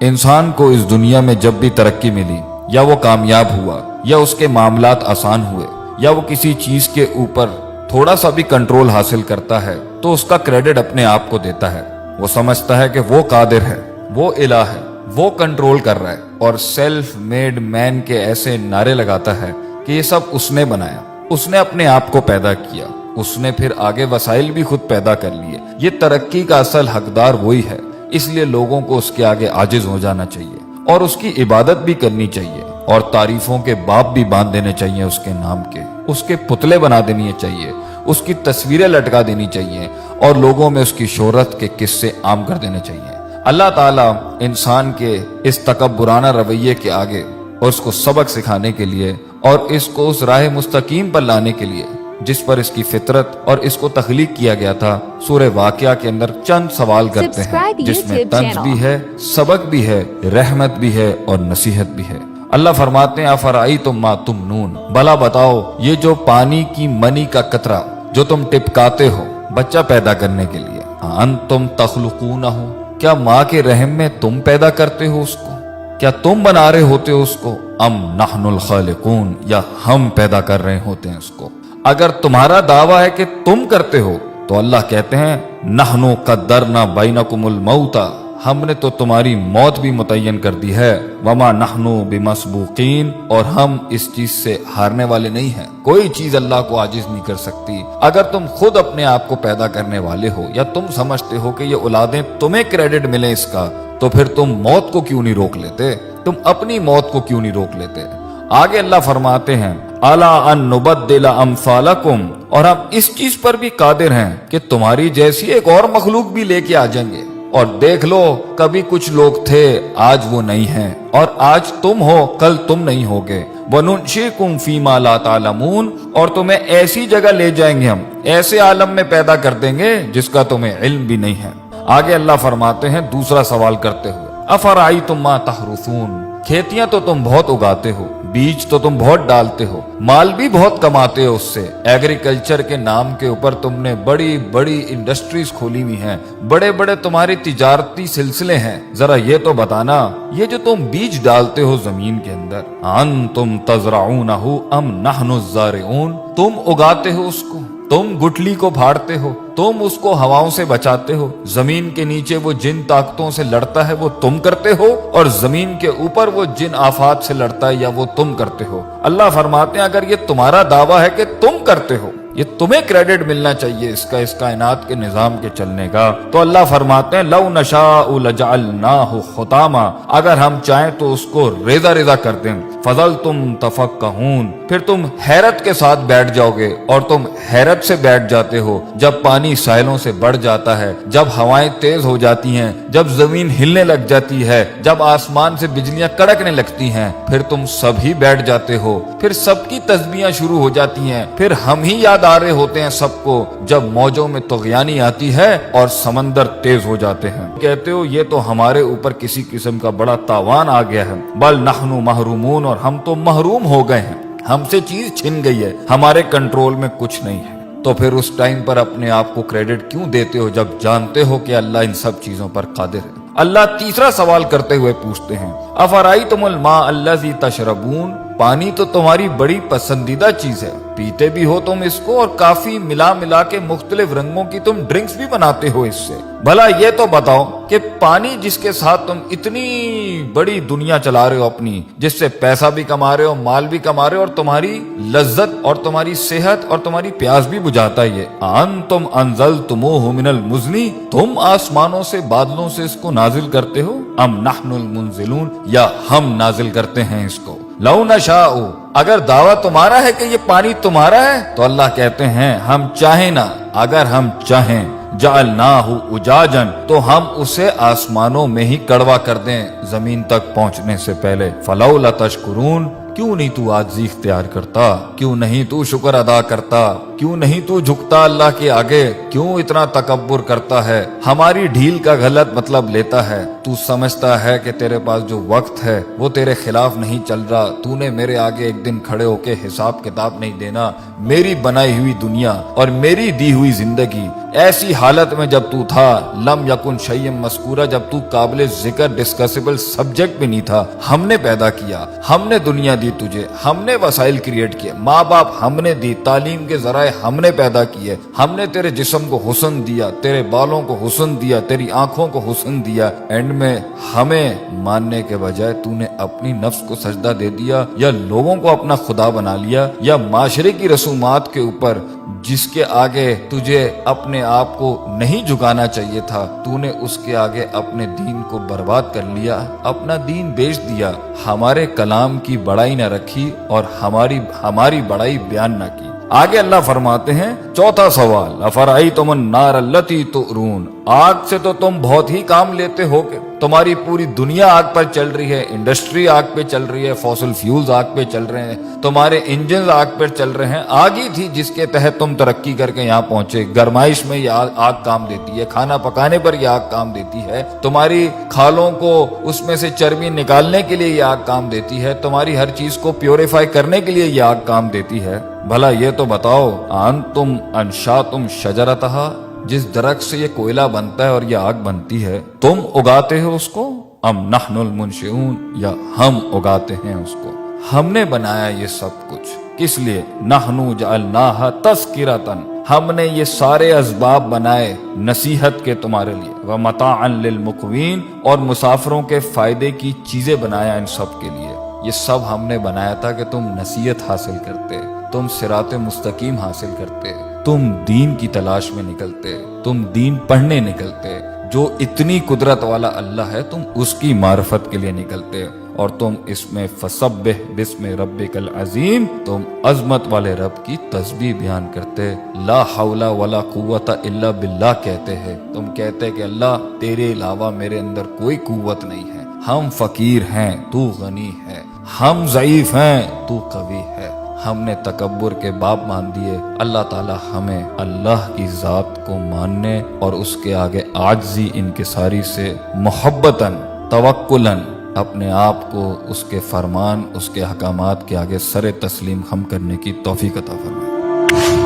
انسان کو اس دنیا میں جب بھی ترقی ملی، یا وہ کامیاب ہوا، یا اس کے معاملات آسان ہوئے، یا وہ کسی چیز کے اوپر تھوڑا سا بھی کنٹرول حاصل کرتا ہے، تو اس کا کریڈٹ اپنے آپ کو دیتا ہے۔ وہ سمجھتا ہے کہ وہ قادر ہے، وہ الہ ہے، وہ کنٹرول کر رہا ہے، اور سیلف میڈ مین کے ایسے نعرے لگاتا ہے کہ یہ سب اس نے بنایا، اس نے اپنے آپ کو پیدا کیا، اس نے پھر آگے وسائل بھی خود پیدا کر لیے۔ یہ ترقی کا اصل حقدار وہی ہے، اس لیے لوگوں کو اس کے آگے عاجز ہو جانا چاہیے اور اس کی عبادت بھی کرنی چاہیے، اور تعریفوں کے باب بھی باندھ دینے چاہیے اس کے نام کے، اس کے پتلے بنا دینے چاہیے، اس کی تصویریں لٹکا دینی چاہیے، اور لوگوں میں اس کی شہرت کے قصے عام کر دینے چاہیے۔ اللہ تعالیٰ انسان کے اس تکبرانہ رویے کے آگے اور اس کو سبق سکھانے کے لیے اور اس کو اس راہ مستقیم پر لانے کے لیے جس پر اس کی فطرت اور اس کو تخلیق کیا گیا تھا، سورہ واقعہ کے اندر چند سوال کرتے ہیں جس میں طنز بھی ہے، سبق بھی ہے، رحمت بھی ہے اور نصیحت بھی ہے۔ اللہ فرماتے ہیں افرأیتم ما تمنون، بھلا بتاؤ یہ جو پانی کی منی کا قطرہ جو تم ٹپکاتے ہو بچہ پیدا کرنے کے لیے، انتم تخلقونہ، کیا ماں کے رحم میں تم پیدا کرتے ہو اس کو؟ کیا تم بنا رہے ہوتے ہو اس کو؟ ام نحن الخالقون، یا ہم پیدا کر رہے ہوتے ہیں اس کو؟ اگر تمہارا دعویٰ ہے کہ تم کرتے ہو تو اللہ کہتے ہیں نحن قدرنا بینکم الموت، ہم نے تو تمہاری موت بھی متعین کر دی ہے، وما نحن بمسبوقین، اور ہم اس چیز سے ہارنے والے نہیں ہیں۔ کوئی چیز اللہ کو عاجز نہیں کر سکتی۔ اگر تم خود اپنے آپ کو پیدا کرنے والے ہو، یا تم سمجھتے ہو کہ یہ اولادیں تمہیں کریڈٹ ملے اس کا، تو پھر تم موت کو کیوں نہیں روک لیتے؟ تم اپنی موت کو کیوں نہیں روک لیتے؟ آگے اللہ فرماتے ہیں الا ان نبدل امثالکم، اور ہم اس چیز پر بھی قادر ہیں کہ تمہاری جیسی ایک اور مخلوق بھی لے کے آ جائیں گے، اور دیکھ لو کبھی کچھ لوگ تھے آج وہ نہیں ہیں، اور آج تم ہو کل تم نہیں ہوگے، وَنُنشِئْكُمْ فِي مَا لَا تَعْلَمُونَ، اور تمہیں ایسی جگہ لے جائیں گے، ہم ایسے عالم میں پیدا کر دیں گے جس کا تمہیں علم بھی نہیں ہے۔ آگے اللہ فرماتے ہیں دوسرا سوال کرتے ہوئے افرأیتم ما تحرثون، کھیتیاں تو تم بہت اگاتے ہو، بیج تو تم بہت ڈالتے ہو، مال بھی بہت کماتے ہو اس سے، ایگریکلچر کے نام کے اوپر تم نے بڑی بڑی انڈسٹریز کھولی ہوئی ہیں، بڑے بڑے تمہارے تجارتی سلسلے ہیں، ذرا یہ تو بتانا یہ جو تم بیج ڈالتے ہو زمین کے اندر، انتم تزرعونہ ام نحن الزارعون، تم اگاتے ہو اس کو، تم گٹلی کو پھاڑتے ہو، تم اس کو ہواؤں سے بچاتے ہو، زمین کے نیچے وہ جن طاقتوں سے لڑتا ہے وہ تم کرتے ہو، اور زمین کے اوپر وہ جن آفات سے لڑتا ہے یا وہ تم کرتے ہو۔ اللہ فرماتے ہیں اگر یہ تمہارا دعویٰ ہے کہ تم کرتے ہو، یہ تمہیں کریڈٹ ملنا چاہیے اس کائنات کے نظام کے چلنے کا، تو اللہ فرماتے ہیں لو نشاء لجعلناہ حطاما، اگر ہم چاہیں تو اس کو ریزہ ریزہ کر دیں، فظلتم تفکہون، پھر تم حیرت کے ساتھ بیٹھ جاؤ گے، اور تم حیرت سے بیٹھ جاتے ہو جب پانی ساحلوں سے بڑھ جاتا ہے، جب ہوائیں تیز ہو جاتی ہیں، جب زمین ہلنے لگ جاتی ہے، جب آسمان سے بجلیاں کڑکنے لگتی ہیں، پھر تم سب ہی بیٹھ جاتے ہو، پھر سب کی تسبیحاں شروع ہو جاتی ہیں، پھر ہم ہی یاد آ رہے ہوتے ہیں سب کو جب موجوں میں طغیانی آتی ہے اور سمندر تیز ہو جاتے ہیں۔ کہتے ہو یہ تو ہمارے اوپر کسی قسم کا بڑا تاوان آ گیا ہے، بل نحن محرومون، اور ہم تو محروم ہو گئے ہیں، ہم سے چیز چھن گئی ہے، ہمارے کنٹرول میں کچھ نہیں ہے۔ تو پھر اس ٹائم پر اپنے آپ کو کریڈٹ کیوں دیتے ہو جب جانتے ہو کہ اللہ ان سب چیزوں پر قادر ہے؟ اللہ تیسرا سوال کرتے ہوئے پوچھتے ہیں افرأیتم الماء الذی تشربون، پانی تو تمہاری بڑی پسندیدہ چیز ہے، پیتے بھی ہو تم اس کو، اور کافی ملا ملا کے مختلف رنگوں کی تم ڈرنکس بھی بناتے ہو اس سے، بھلا یہ تو بتاؤ کہ پانی جس کے ساتھ تم اتنی بڑی دنیا چلا رہے ہو اپنی، جس سے پیسہ بھی کما رہے ہو، مال بھی کما رہے ہو، اور تمہاری لذت اور تمہاری صحت اور تمہاری پیاس بھی بجھاتا ہے، یہ انتم انزلتموہ من المزن، تم آسمانوں سے بادلوں سے اس کو نازل کرتے ہو، ام نحن المنزلون، یا ہم نازل کرتے ہیں اس کو۔ لو نشاء، اگر دعویٰ تمہارا ہے کہ یہ پانی تمہارا ہے تو اللہ کہتے ہیں ہم چاہیں نا، اگر ہم چاہیں جعلناہ اجاجا، تو ہم اسے آسمانوں میں ہی کڑوا کر دیں زمین تک پہنچنے سے پہلے، فلولا تشکرون، کیوں نہیں تو عاجزی اختیار کرتا، کیوں نہیں تو شکر ادا کرتا، کیوں نہیں تو جھکتا اللہ کے آگے، کیوں اتنا تکبر کرتا ہے، ہماری ڈھیل کا غلط مطلب لیتا ہے، تو سمجھتا ہے کہ تیرے پاس جو وقت ہے وہ تیرے خلاف نہیں چل رہا، تو نے میرے آگے ایک دن کھڑے ہو کے حساب کتاب نہیں دینا، میری بنائی ہوئی دنیا اور میری دی ہوئی زندگی ایسی حالت میں جب تو تھا لم یکن شیئن مذکورا، جب تو قابل ذکر ڈسکسیبل سبجیکٹ بھی نہیں تھا، ہم نے پیدا کیا، ہم نے دنیا دی تجھے، ہم نے وسائل کریٹ کیے، ماں باپ ہم نے دی، تعلیم کے ذرائع ہم نے پیدا کیے، ہم نے تیرے جسم کو حسن دیا، تیرے بالوں کو حسن دیا، تیری آنکھوں کو حسن دیا، اینڈ میں ہمیں ماننے کے بجائے تو نے اپنی نفس کو سجدہ دے دیا، یا لوگوں کو اپنا خدا بنا لیا، یا معاشرے کی رسومات کے اوپر جس کے آگے تجھے اپنے آپ کو نہیں جھکانا چاہیے تھا، تو نے اس کے آگے اپنے دین کو برباد کر لیا، اپنا دین بیچ دیا، ہمارے کلام کی بڑائی نہ رکھی اور ہماری بڑائی بیان نہ کی۔ آگے اللہ فرماتے ہیں چوتھا سوال، افرأیتم النار التی تؤرون، آگ سے تو تم بہت ہی کام لیتے ہو کہ تمہاری پوری دنیا آگ پر چل رہی ہے، انڈسٹری آگ پہ چل رہی ہے، فوسل فیولز آگ پہ چل رہے ہیں، تمہارے انجنز آگ پر چل رہے ہیں، آگ ہی تھی جس کے تحت تم ترقی کر کے یہاں پہنچے، گرمائش میں یہ آگ کام دیتی ہے، کھانا پکانے پر یہ آگ کام دیتی ہے، تمہاری کھالوں کو اس میں سے چربی نکالنے کے لیے یہ آگ کام دیتی ہے، تمہاری ہر چیز کو پیوریفائی کرنے کے لیے یہ آگ کام دیتی ہے۔ بھلا یہ تو بتاؤ، انتم انشاتم شجرتہا، جس درخت سے یہ کوئلہ بنتا ہے اور یہ آگ بنتی ہے، تم اگاتے ہو اس کو، ام نحن المنشئون، یا ہم اگاتے ہیں اس کو، ہم نے بنایا یہ سب کچھ، کس لیے؟ نحن جعلناہا تذکرۃ، ہم نے یہ سارے اسباب بنائے نصیحت کے تمہارے لیے، ومتاعا للمقوین، اور مسافروں کے فائدے کی چیزیں بنایا ان سب کے لیے، یہ سب ہم نے بنایا تھا کہ تم نصیحت حاصل کرتے، تم صراط مستقیم حاصل کرتے، تم دین کی تلاش میں نکلتے، تم دین پڑھنے نکلتے، جو اتنی قدرت والا اللہ ہے تم اس کی معرفت کے لیے نکلتے، اور تم اس میں فسبح بسم ربک العظیم، تم عظمت والے رب کی تسبیح بیان کرتے، لا حول ولا قوت الا باللہ کہتے ہیں، تم کہتے کہ اللہ تیرے علاوہ میرے اندر کوئی قوت نہیں ہے، ہم فقیر ہیں تو غنی ہے، ہم ضعیف ہیں تو قوی ہے، ہم نے تکبر کے باب مان دیے، اللہ تعالی ہمیں اللہ کی ذات کو ماننے اور اس کے آگے عاجزی انکساری سے محبتاً توکلاً اپنے آپ کو اس کے فرمان، اس کے احکامات کے آگے سر تسلیم خم کرنے کی توفیق عطا فرمائے۔